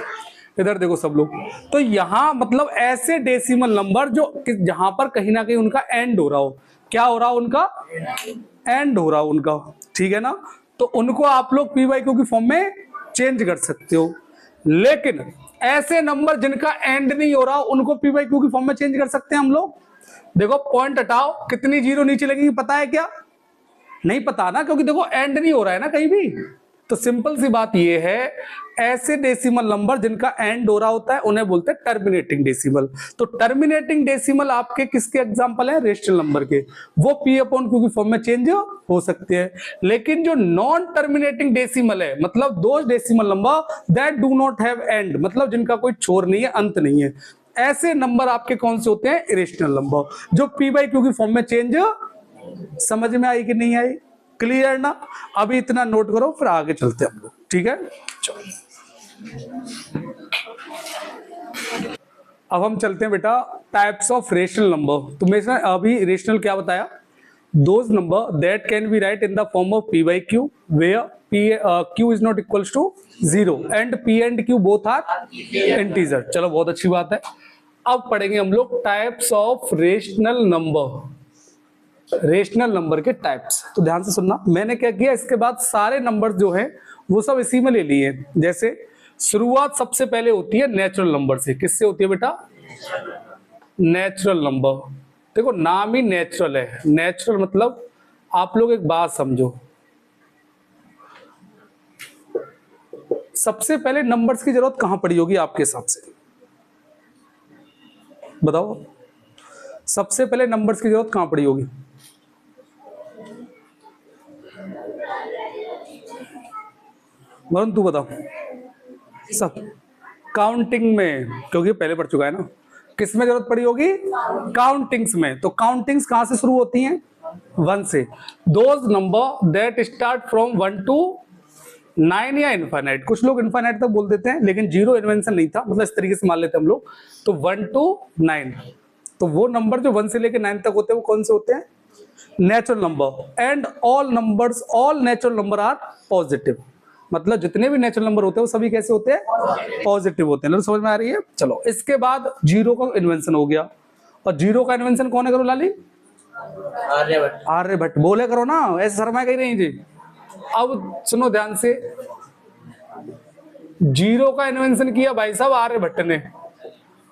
Speaker 1: इधर देखो सब लोग। तो यहां मतलब ऐसे डेसिमल नंबर जो जहां पर कहीं ना कहीं उनका एंड हो रहा हो। क्या हो रहा हो? उनका एंड हो रहा हो उनका, ठीक है ना? तो उनको आप लोग p by q की फॉर्म में चेंज कर सकते हो। लेकिन ऐसे नंबर जिनका एंड नहीं हो रहा उनको p by q की फॉर्म में चेंज कर सकते हैं हम लोग। देखो पॉइंट हटाओ, कितनी जीरो नीचे लगेगी पता है क्या? नहीं पता ना, क्योंकि देखो एंड नहीं हो रहा है ना कहीं भी। तो सिंपल सी बात ये है, ऐसे डेसिमल नंबर जिनका एंड हो रहा होता है उन्हें बोलते हैं टर्मिनेटिंग डेसिमल। तो टर्मिनेटिंग डेसिमल आपके किसके एग्जांपल है? रेशनल नंबर के। वो p अपॉन q की फॉर्म में चेंज हो सकते हैं। लेकिन जो नॉन टर्मिनेटिंग डेसिमल है, मतलब दो decimal number that do not have and, मतलब जिनका कोई छोर नहीं है, अंत नहीं है, ऐसे नंबर आपके कौन से होते हैं? इरेशनल नंबर, जो p by q की फॉर्म में चेंज। समझ में आई कि नहीं आई? क्लियर ना? अभी इतना नोट करो, फिर आगे चलते हैं हम लोग, ठीक है? चलो अब हम चलते हैं बेटा टाइप्स ऑफ रेशनल नंबर। तो मैं अभी रेशनल क्या बताया? Those number that can be write in the form of p by q where q is not equals to 0 and p and q both are integer. चलो बहुत अच्छी बात है। अब पढ़ेंगे हम लोग types of rational number. Rational number के टाइप्स, तो ध्यान से सुनना। मैंने क्या किया, इसके बाद सारे नंबर जो हैं वो सब इसी में ले लिए। जैसे शुरुआत सबसे पहले होती है नेचुरल नंबर से। किससे होती है बेटा? Natural number. देखो नाम ही नेचुरल है। नेचुरल मतलब आप लोग एक बात समझो, सबसे पहले नंबर्स की जरूरत कहां पड़ी होगी आपके हिसाब से? बताओ, सबसे पहले नंबर्स की जरूरत कहां पड़ी होगी? वरुण तू बताओ। सब काउंटिंग में, क्योंकि पहले पढ़ चुका है ना। किस में जरूरत पड़ी होगी? काउंटिंग्स में। तो काउंटिंग्स कहां से शुरू होती हैं? 1 से। Those number that start from 1 to 9 या इनफाइनाइट, कुछ लोग इनफाइनाइट तक बोल देते हैं, लेकिन 0 इन्वेंशन नहीं था, मतलब इस तरीके से मान लेते हैं हम लोग। तो 1 to 9, तो वो नंबर जो 1 से लेके 9 तक होते हैं वो कौन से होते हैं? Natural number. And all numbers, all natural number are positive, मतलब जितने भी नेचुरल नंबर होते हैं वो सभी कैसे होते हैं? पॉजिटिव होते हैं। समझ में आ रही है? चलो, इसके बाद 0 का इन्वेंशन हो गया, और 0 का इन्वेंशन कौन है? करो लाली,
Speaker 2: आर्यभट्ट।
Speaker 1: आर्यभट्ट। बोले करो ना, ऐसे शर्मा कही नहीं जी। अब सुनो ध्यान से, 0 का इन्वेंशन किया भाई साहब आर्यभट्ट ने,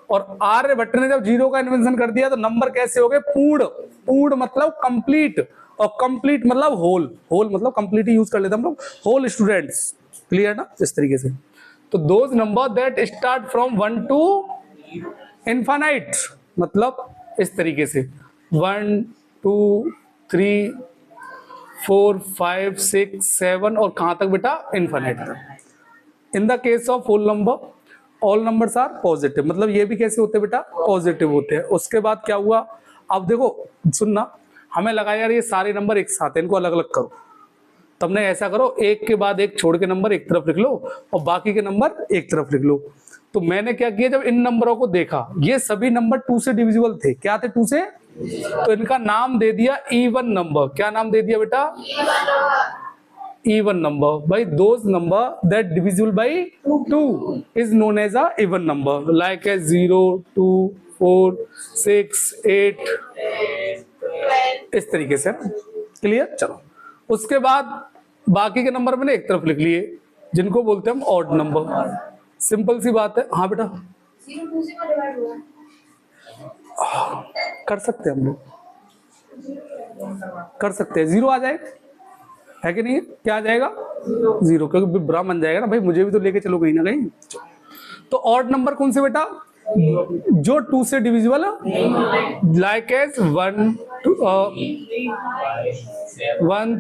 Speaker 1: और आर्यभट्ट ने जब 0 का इन्वेंशन कर दिया तो नंबर कैसे हो गए? पूर्ण। पूर्ण मतलब कंप्लीट, और कंप्लीट मतलब होल। होल मतलब कंप्लीट यूज कर लेते हम लोग, होल स्टूडेंट्स। क्लियर ना? इस तरीके से। तो those number that start from 1 to infinite, मतलब इस तरीके से 1 2 3 4 5 6 7 और कहां तक बेटा? इनफाइनाइट तक। In the case of whole number all numbers are positive, मतलब ये भी कैसे होते हैं बेटा? पॉजिटिव होते हैं। उसके बाद क्या हुआ? अब देखो सुनना, हमें लगा यार ये सारे नंबर एक साथ हैं, इनको अलग अलग करो। तुमने ऐसा करो, एक के बाद एक छोड़ के नंबर एक तरफ लिख लो और बाकी के नंबर एक तरफ लिख लो। तो मैंने क्या किया, जब इन नंबरों को देखा, ये सभी नंबर 2 से डिविजिबल थे। क्या थे? 2 से। तो इनका नाम दे दिया इवन नंबर। क्या नाम दे दिया बेटा? even number. By those number that divisible by 2 is known as a even number, like as 0 2 4 6 8 इस तरीके से। क्लियर? चलो, उसके बाद बाकी के नंबर मैंने एक तरफ लिख लिए, जिनको बोलते हैं हम ऑड नंबर। सिंपल सी बात है। हाँ बेटा,
Speaker 3: 0 2 से का डिवाइड हुआ
Speaker 1: कर सकते हैं हम लोग, कर सकते हैं। 0 आ जाएगा, है कि नहीं? क्या आ जाएगा? 0, क्योंकि बुरा मन जाएगा ना भाई, मुझे भी तो लेके चलो कहीं ना कहीं। तो ऑड नंबर कौन से बेटा? जो 2 से डिविजिबल है, लाइक एज 1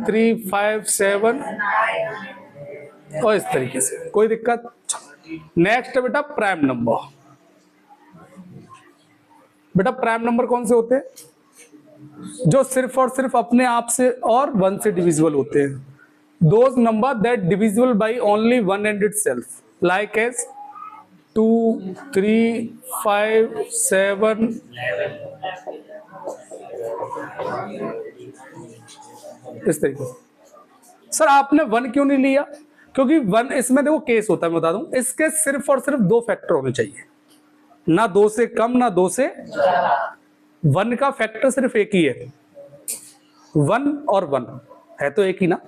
Speaker 1: 3 5 7 और इस तरीके से। कोई दिक्कत? नेक्स्ट है बेटा प्राइम नंबर। बेटा प्राइम नंबर कौन से होते हैं? जो सिर्फ और सिर्फ अपने आप से और 1 से डिविजिबल होते हैं। Those number that divisible by only 1 and itself, like as 2 3 5 7 इस तरीके से। सर आपने 1 क्यों नहीं लिया? क्योंकि 1 इसमें देखो केस होता है, मैं बता दूं, इसके सिर्फ और सिर्फ 2 फैक्टर होने चाहिए, ना 2 से कम ना 2 से। 1 का फैक्टर सिर्फ एक ही है, 1 और 1 है तो एक ही ना,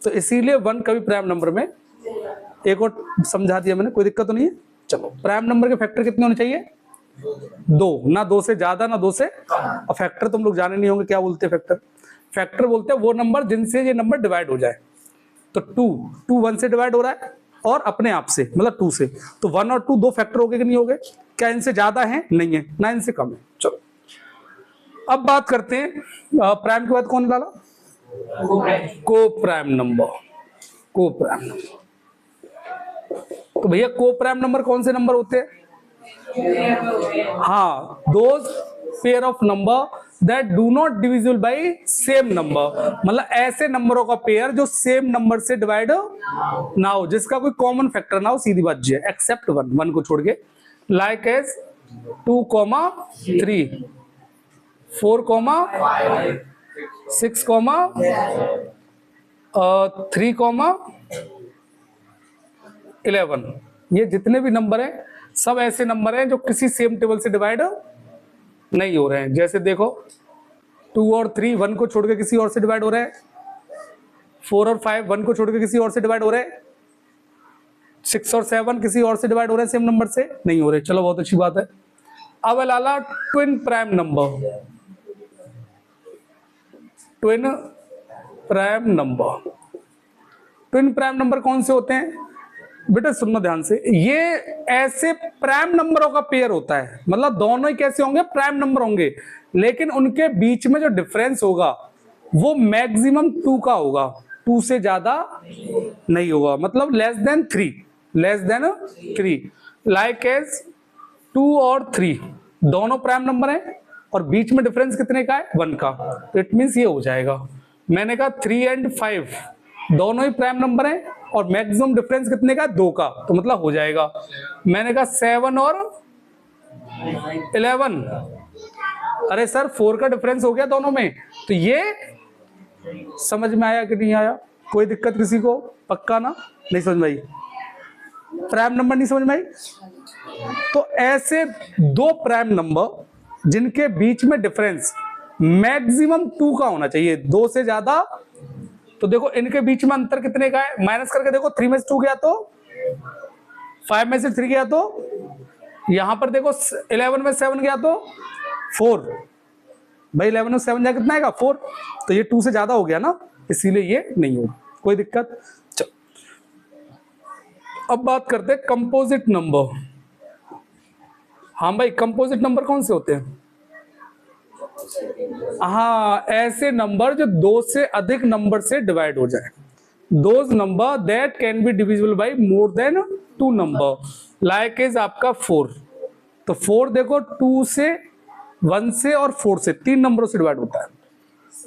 Speaker 1: तो इसीलिए 1 कभी प्राइम नंबर में। एक और समझा दिया मैंने, कोई दिक्कत तो नहीं है। चलो, प्राइम नंबर के फैक्टर कितने होने चाहिए? 2, ना 2 से ज्यादा ना 2 से। और फैक्टर तुम लोग जाने नहीं होंगे, क्या बोलते हैं फैक्टर? फैक्टर बोलते हैं वो नंबर जिनसे ये नंबर डिवाइड हो जाए। तो 2 1 से डिवाइड हो रहा है और अपने आप से, मतलब 2 से, तो 1 और 2 2 फैक्टर हो गए कि नहीं हो गए? क्या इनसे ज्यादा है? नहीं है, ना इनसे कम है। चलो, अब बात करते हैं प्राइम के बाद कौन डाला? को प्राइम नंबर। को प्राइम नंबर, तो भैया को प्राइम नंबर कौन से नंबर होते हैं? हाँ, those pair of number that do not divisible by same number, मतलब ऐसे नंबरों का पेयर जो सेम नंबर से डिवाइड ना हो, जिसका कोई कॉमन फैक्टर ना हो, सीधी बात जी है, एक्सेप्ट 1 को छोड़ के। Like as 2 3 4 6 3 11। ये जितने भी नंबर हैं सब ऐसे नंबर हैं जो किसी सेम टेबल से डिवाइड नहीं हो रहे हैं। जैसे देखो 2 और 3 1 को छोड़ के किसी और से डिवाइड हो रहे हैं, 4 और 5 1 को छोड़ के किसी और से डिवाइड हो रहे हैं, 6 और 7 किसी और से डिवाइड हो रहे हैं, सेम नंबर से नहीं हो रहे। चलो, बहुत अच्छी बात है। अब लाला twin prime number. Twin prime number, twin prime number कौन से होते हैं? बेटा सुनना ध्यान से, ये ऐसे प्राइम नंबरों का पेयर होता है, मतलब दोनों ही कैसे होंगे? प्राइम नंबर होंगे, लेकिन उनके बीच में जो डिफरेंस होगा वो मैक्सिमम 2 का होगा, 2 से ज्यादा नहीं होगा, मतलब लेस देन 3। लाइक एज 2 और 3 दोनों प्राइम नंबर हैं और बीच में डिफरेंस कितने का है? 1 का। तो इट मींस ये हो जाएगा, मैंने कहा 3 और 5 दोनों ही प्राइम नंबर हैं और मैक्सिमम डिफरेंस कितने का? 2 का, तो मतलब हो जाएगा। मैंने कहा 7 और 11। अरे सर 4 का डिफरेंस हो गया दोनों में, तो ये समझ में आया कि नहीं आया? कोई दिक्कत किसी को? पक्का ना? नहीं समझ में आई? प्राइम नंबर नहीं समझ में आई? तो ऐसे 2 प्राइम नंबर जिनके बीच में डिफरेंस मैक्सिमम 2 का होना चाहिए, 2 से ज्यादा। तो देखो इनके बीच में अंतर कितने का है, माइनस करके देखो। 3 में से 2 गया तो 5 में से 3 गया तो, यहां पर देखो 11 में 7 गया तो 4। भाई 11 में 7 जाए कितना आएगा? 4। तो ये 2 से ज्यादा हो गया ना, इसीलिए ये नहीं होगा। कोई दिक्कत? चल अब बात करते हैं कंपोजिट नंबर। हाँ भाई, कंपोजिट नंबर कौन से होते हैं? हाँ, ऐसे नंबर जो 2 से अधिक नंबर से डिवाइड हो जाए। Those number that can be divisible by more than 2 number, like is आपका 4। तो 4 देखो 2 से, 1 से और 4 से, 3 नंबरों से डिवाइड होता है।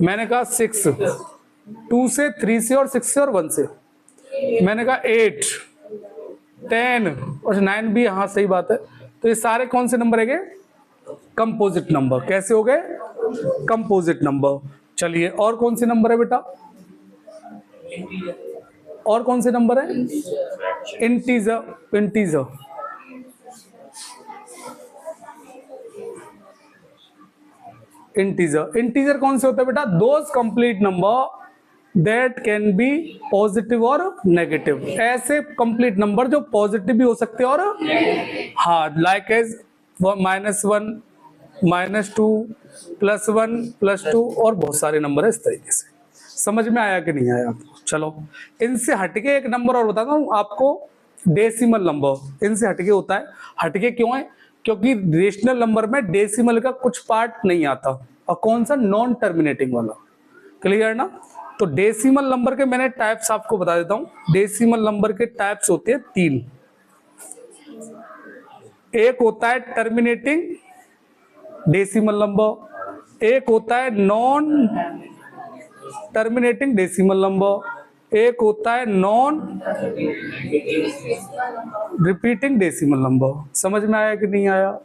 Speaker 1: मैंने कहा 6, 2 से, 3 से और 6 से और 1 से। मैंने कहा 8, 10 और 9 भी, हाँ सही बात है। तो ये सारे कौन से नंबर है? Composite number. कैसे हो गए? Composite number. चलिए और कौन से नंबर है बेटा? और कौन से नंबर है? इंटीजर। इंटीजर इंटीजर इंटीजर कौन से होता है बेटा? Those complete number that can B positive और नेगेटिव। ऐसे कंप्लीट नंबर जो पॉजिटिव भी हो सकते हैं और हाँ, लाइक एज -1, -2, +1, +2 और बहुत सारे नंबर है इस तरीके से। समझ में आया कि नहीं आया आपको? चलो इनसे हटके एक नंबर और बताता हूं आपको, डेसिमल नंबर। इनसे हटके होता है। हटके क्यों है? क्योंकि रेशनल नंबर में डेसिमल का कुछ पार्ट नहीं आता। और कौन सा? नॉन टर्मिनेटिंग वाला। क्लियर ना? तो डेसिमल नंबर के मैंने टाइप्स आपको बता देता हूं। डेसिमल नंबर के टाइप्स होते हैं 3। एक होता है टर्मिनेटिंग डेसिमल नंबर, एक होता है नॉन टर्मिनेटिंग डेसिमल नंबर, एक होता है नॉन रिपीटिंग डेसिमल नंबर। समझ में आया कि नहीं आया?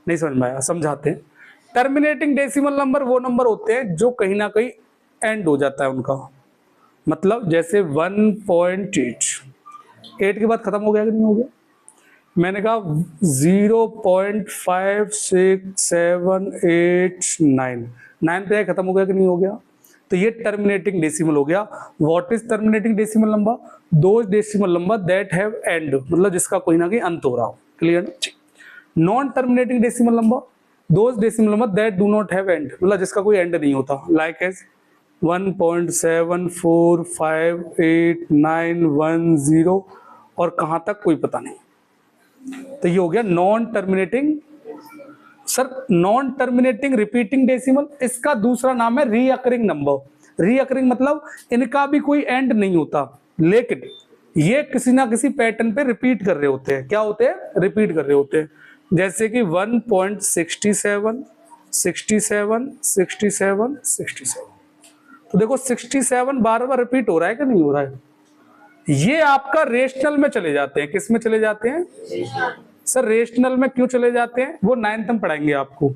Speaker 1: नहीं समझ में आया? समझाते हैं। टर्मिनेटिंग डेसिमल नंबर वो नंबर होते हैं जो कहीं ना कहीं एंड हो जाता है उनका, मतलब जैसे 1.8, 8 के बाद खत्म हो गया कि नहीं हो गया? मैंने कहा 0.5678 9 पे खत्म हो गया कि नहीं हो गया? तो ये टर्मिनेटिंग डेसिमल हो गया। What is terminating decimal number? Those decimal number that have and, मतलब जिसका कोई ना कोई अंत हो रहा हो। Clear? Non terminating decimal number, those decimal number that do not have and, मतलब जिसका कोई एंड नहीं होता, लाइक एज 1.74589110 और कहां तक कोई पता नहीं। तो ये हो गया non terminating. Sir non terminating repeating decimal, इसका दूसरा नाम है रीअकरिंग नंबर। रीअकरिंग मतलब इनका भी कोई एंड नहीं होता, लेकिन ये किसी ना किसी पैटर्न पे रिपीट कर रहे होते हैं। क्या होते हैं? रिपीट कर रहे होते हैं। जैसे कि 1.67, 67, 67, 67। तो देखो 67 बार बार रिपीट हो रहा है कि नहीं हो रहा है? ये आपका रेशनल में चले जाते हैं। किस में चले जाते हैं? सर रेशनल में क्यों चले जाते हैं? वो 9th में पढ़ाएंगे आपको।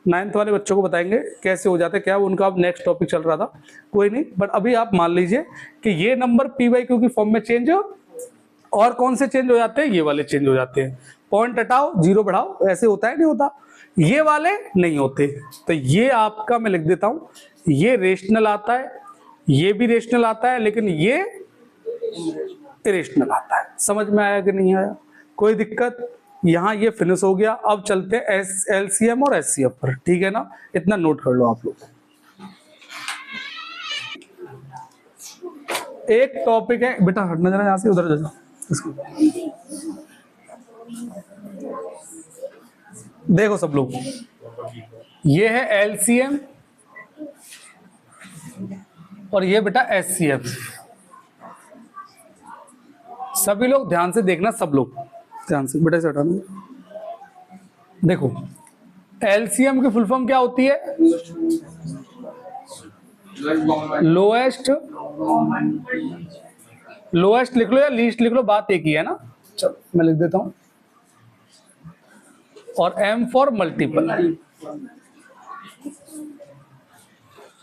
Speaker 1: 9th वाले बच्चों को बताएंगे कैसे हो जाते हैं, क्या उनका अब नेक्स्ट टॉपिक चल रहा था, कोई नहीं। बट अभी आप मान लीजिए कि ये नंबर p/q की फॉर्म में चेंज हो, और कौन से चेंज हो जाते हैं? ये वाले चेंज हो जाते हैं। पॉइंट हटाओ, 0 बढ़ाओ, ऐसे होता है नहीं होता? ये वाले नहीं होते। तो ये आपका मैं लिख देता हूं, ये रेशनल आता है, ये भी रेशनल आता है, लेकिन ये इरेशनल आता है। समझ में आया कि नहीं आया? कोई दिक्कत? यहां ये फिनिश हो गया। अब चलते हैं LCM और HCF पर, ठीक है ना? इतना नोट कर लो आप लोग। एक टॉपिक है बेटा, हटना जरा यहां से, उधर जा। देखो सब लोग, ये है LCM और ये बेटा HCF। सभी लोग ध्यान से देखना, सब लोग ध्यान से, बेटा से हटाना। देखो LCM की फुल फॉर्म क्या होती है? लोएस्ट लोएस्ट लिख लो या लीस्ट लिख लो, बात एक ही है ना। चलो मैं लिख देता हूं, और M फॉर मल्टीपल।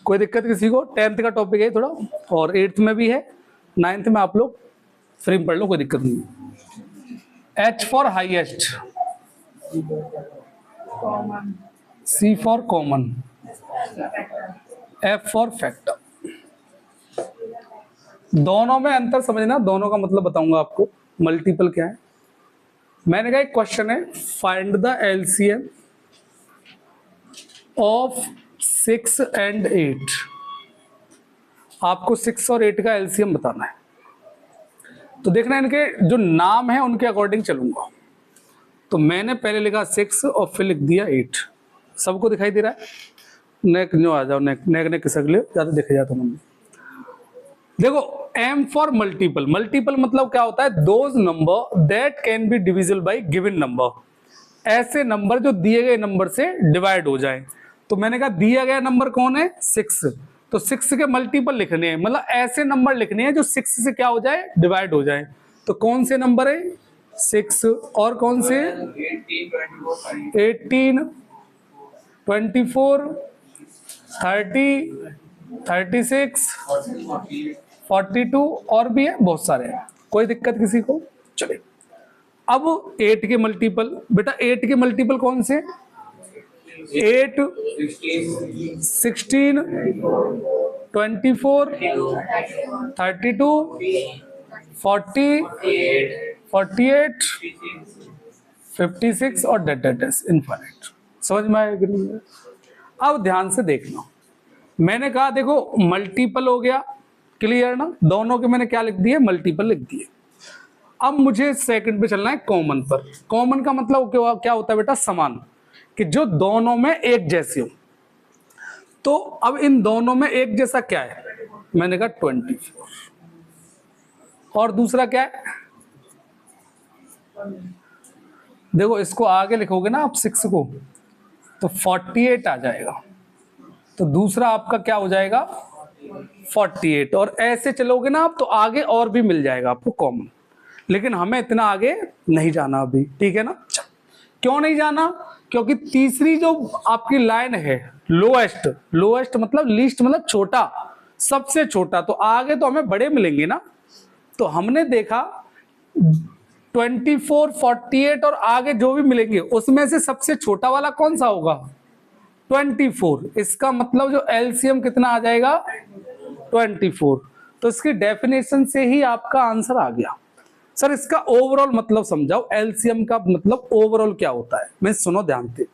Speaker 1: कोई दिक्कत किसी को? 10th का टॉपिक है थोड़ा, और 8th में भी है, 9th में आप लोग फ्री में पढ़ लो, कोई दिक्कत नहीं। H for highest, C for common, F for factor. दोनों में अंतर समझना, दोनों का मतलब बताऊंगा आपको। मल्टीपल क्या है? मैंने कहा एक क्वेश्चन है, find the LCM of 6 and 8। आपको 6 और 8 का एलसीएम बताना है। तो देखना इनके जो नाम है उनके अकॉर्डिंग चलूंगा। तो मैंने पहले लिखा 6 और फिर लिख दिया 8। सबको दिखाई दे रहा है? नेक न्यू आ जाओ, नेक नेक नेक किसक ले ज्यादा दिख जाता मुझे। देखो M फॉर मल्टीपल, मल्टीपल मतलब क्या होता है? Those number that can be divisible by given number. ऐसे नंबर जो दिए गए नंबर से डिवाइड हो जाए। तो मैंने कहा दिया गया नंबर कौन है? 6। तो 6 के मल्टीपल लिखने हैं, मतलब ऐसे नंबर लिखने हैं जो 6 से क्या हो जाए? डिवाइड हो जाए। तो कौन से नंबर है? 6। और कौन से? 18, 24, 30, 36, 42 और भी है, बहुत सारे हैं। कोई दिक्कत किसी को? चलिए अब 8 के मल्टीपल, बेटा 8 के मल्टीपल कौन से? 8, 16, 24, 32, 40, 48, 56 और डेट इनफाइनाइट। समझ में आएगा? अब ध्यान से देखना, मैंने कहा देखो मल्टीपल हो गया, क्लियर ना? दोनों के मैंने क्या लिख दिए? मल्टीपल लिख दिए। अब मुझे सेकंड पे चलना है कॉमन पर। कॉमन का मतलब क्या होता है बेटा? समान, कि जो दोनों में एक जैसे हो। तो अब इन दोनों में एक जैसा क्या है? मैंने कहा 24। और दूसरा क्या है? देखो इसको आगे लिखोगे ना आप 6 को, तो 48 आ जाएगा। तो दूसरा आपका क्या हो जाएगा? 48। और ऐसे चलोगे ना आप तो आगे और भी मिल जाएगा आपको कॉमन, लेकिन हमें इतना आगे नहीं जाना अभी, ठीक है ना? क्यों नहीं जाना? क्योंकि तीसरी जो आपकी लाइन है लोएस्ट, लोएस्ट मतलब लीस्ट मतलब छोटा, सबसे छोटा, तो आगे तो हमें बड़े मिलेंगे ना। तो हमने देखा 24, 48 और आगे जो भी मिलेंगे उसमें से सबसे छोटा वाला कौन सा होगा? 24। इसका मतलब जो एलसीएम कितना आ जाएगा? 24। तो इसकी डेफिनेशन से ही आपका आंसर आ गया। सर इसका ओवरऑल मतलब समझाओ, एलसीएम का मतलब ओवरऑल क्या होता है? मैं सुनो ध्यान से।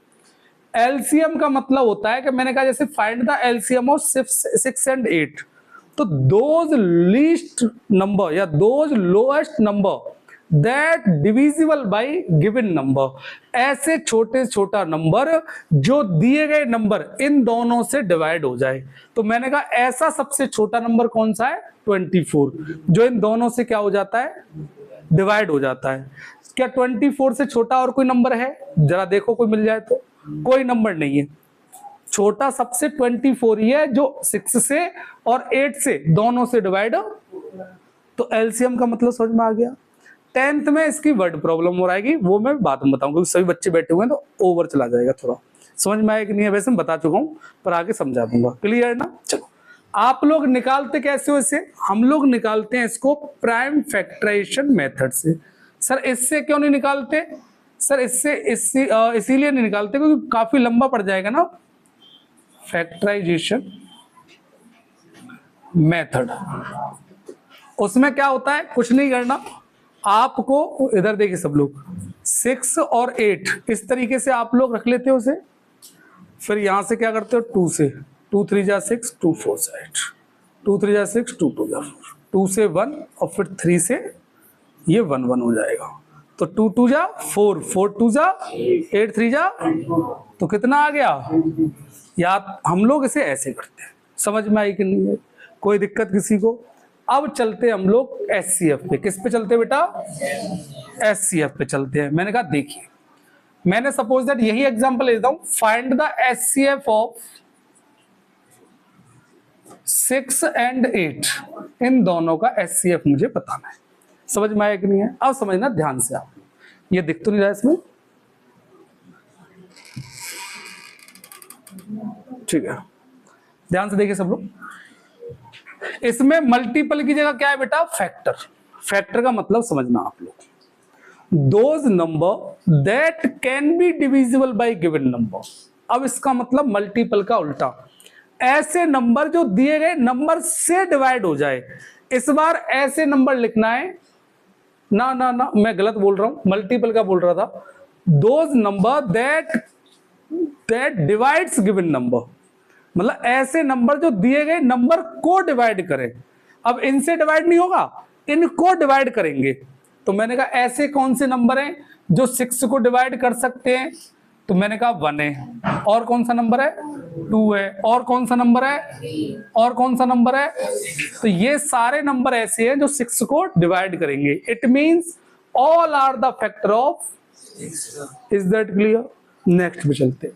Speaker 1: एलसीएम का मतलब होता है कि मैंने कहा जैसे find the LCM of 6 and 8, तो दोज लीस्ट नंबर या those lowest number that divisible by given number. ऐसे छोटे छोटा नंबर जो दिए गए नंबर इन दोनों से डिवाइड हो जाए। तो मैंने कहा ऐसा सबसे छोटा नंबर कौन सा है? 24, जो इन दोनों से क्या हो जाता है? डिवाइड हो जाता है। क्या 24 से छोटा और कोई नंबर है? जरा देखो कोई मिल जाए तो। कोई नंबर नहीं है, छोटा सबसे 24 ही है जो 6 से और 8 से दोनों से डिवाइड। तो एलसीएम का मतलब समझ में आ गया। 10th में इसकी वर्ड प्रॉब्लम हो रहेगी, वो मैं बाद में बताऊंगा, क्योंकि सभी बच्चे बैठे हुए हैं तो ओवर चला जाएगा थोड़ा। समझ में आया कि नहीं है? वैसे मैं बता चुका हूं पर आगे समझा दूंगा, क्लियर ना? चलो आप लोग निकालते कैसे हो इसे? हम लोग निकालते हैं इसको प्राइम फैक्टराइजेशन मेथड से। सर इससे क्यों नहीं निकालते? सर इससे इसीलिए नहीं निकालते क्योंकि काफी लंबा पड़ जाएगा ना। फैक्टराइजेशन मेथड, उसमें क्या होता है? कुछ नहीं करना आपको, इधर देखिए सब लोग 6 और 8 इस तरीके से आप लोग रख लेते हो उसे। फिर यहां से क्या करते हो? 2 से, 2 3 जा 6, 2 4 जा 8, 2 3 जा 6, 2 2 जा 4, 2 से 1 और फिर 3 से ये 1 1 हो जाएगा। तो 2 2 जा 4, 4 2 जा 8, 3 जा, तो कितना आ गया? या हम लोग इसे ऐसे करते हैं। समझ में आई कि नहीं है? कोई दिक्कत किसी को? अब चलते हैं हम लोग एचसीएफ पे। किस पे चलते हैं बेटा? एचसीएफ पे चलते हैं। मैंने कहा देखिए, मैंने सपोज दैट यही एग्जांपल लेता हूं, find the HCF of 6 and 8। इन दोनों का HCF मुझे बताना है। समझ में आया कि नहीं है? अब समझना ध्यान से आप, ये दिख तो नहीं रहा इसमें, ठीक है, ध्यान से देखिए सब लोग। इसमें मल्टीपल की जगह क्या है बेटा? फैक्टर। फैक्टर का मतलब समझना आप लोग, those number that can be divisible by given number. अब इसका मतलब मल्टीपल का उल्टा, ऐसे नंबर जो दिए गए नंबर से डिवाइड हो जाए। इस बार ऐसे नंबर लिखना है ना, ना ना मैं गलत बोल रहा हूं, मल्टीपल का बोल रहा था। Those number that divides given number, मतलब ऐसे नंबर जो दिए गए नंबर को डिवाइड करें। अब इनसे डिवाइड नहीं होगा, इनको डिवाइड करेंगे। तो मैंने कहा ऐसे कौन से नंबर हैं जो 6 को डिवाइड कर सकते हैं? तो मैंने कहा 1 है, और कौन सा नंबर है? 2 है, और कौन सा नंबर है? और कौन सा नंबर है? तो ये सारे नंबर ऐसे हैं जो 6 को डिवाइड करेंगे। It means all are the factor of 6। Is that clear? Next पे चलते हैं,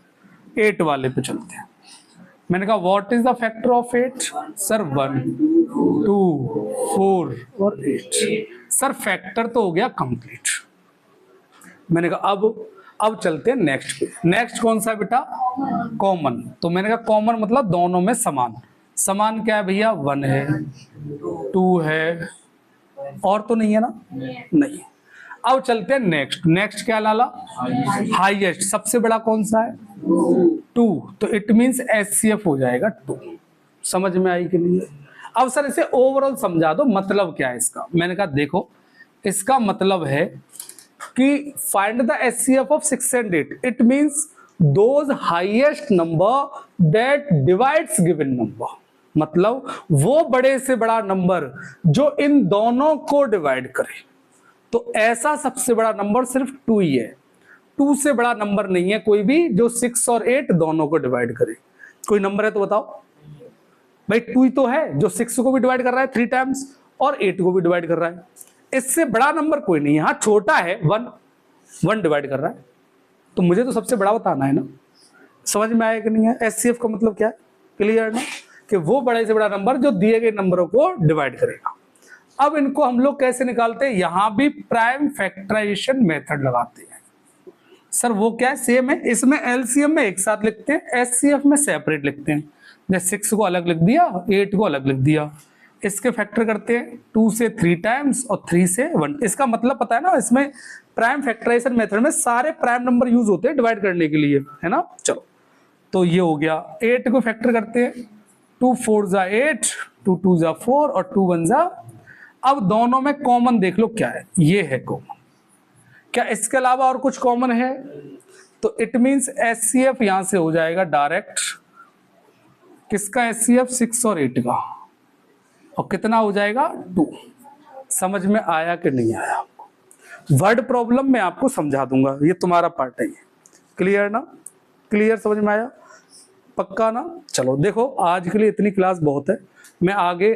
Speaker 1: 8 वाले पे चलते हैं। मैंने कहा what is the factor of 8? Sir 1, 2, 4 और 8। सर फैक्टर तो हो गया कंप्लीट। मैंने कहा अब चलते हैं नेक्स्ट पे। नेक्स्ट कौन सा है बेटा? कॉमन। तो मैंने कहा कॉमन मतलब दोनों में समान। समान क्या है भैया? 1 है, 2 है, और तो नहीं है ना? नहीं। अब चलते हैं नेक्स्ट। नेक्स्ट क्या लाला? हाईएस्ट। सबसे बड़ा कौन सा है? 2। तो इट मींस HCF हो जाएगा 2। समझ में आई कि नहीं? अब सर इसे ओवरऑल समझा दो, मतलब क्या है इसका? मैंने कहा देखो, इसका मतलब है कि find the HCF of 6 and 8। It means those highest number that divides given number, मतलब वो बड़े से बड़ा नंबर जो इन दोनों को डिवाइड करे। तो ऐसा सबसे बड़ा नंबर सिर्फ 2 ही है। 2 से बड़ा नंबर नहीं है कोई भी जो 6 और 8 दोनों को डिवाइड करे। कोई नंबर है तो बताओ भाई। 2 ही तो है जो 6 को भी डिवाइड कर रहा है 3 टाइम्स और 8 को भी डिवाइड कर रहा है। इससे बड़ा नंबर कोई नहीं है। हाँ छोटा है 1 डिवाइड कर रहा है। तो मुझे तो सबसे बड़ा बताना है ना। समझ में आया कि नहीं है? HCF का मतलब क्या है? क्लियर ना? कि वो बड़े से बड़ा नंबर जो दिए गए नंबरों को डिवाइड करेगा। अब इनको हम लोग कैसे निकालते हैं? यहां भी प्राइम फैक्टराइजेशन मेथड लगाते हैं। सर वो क्या है? सेम है। इसमें LCM में एक साथ लिखते हैं, HCF में सेपरेट लिखते हैं। जैसे 6 को अलग लिख दिया, 8 को अलग लिख दिया। इसके फैक्टर करते हैं 2 से 3 टाइम्स और 3 से 1। इसका मतलब पता है ना? इसमें प्राइम फैक्टराइजेशन मेथड में सारे प्राइम नंबर यूज होते हैं डिवाइड करने के लिए, है ना? चलो तो ये हो गया। 8 को फैक्टर करते हैं, 2 4 जा 8, 2 2 जा 4 और 2 1 जा। अब दोनों में कॉमन देख लो क्या है? ये है कॉमन। क्या इसके अलावा और कुछ कॉमन है? तो इट मींस HCF यहां से हो जाएगा डायरेक्ट। किसका HCF? 6 और 8 का। और कितना हो जाएगा? 2। समझ में आया कि नहीं आया आपको? वर्ड प्रॉब्लम मैं आपको समझा दूंगा, ये तुम्हारा पार्ट है। क्लियर ना? क्लियर? समझ में आया? पक्का ना? चलो देखो आज के लिए इतनी क्लास बहुत है। मैं आगे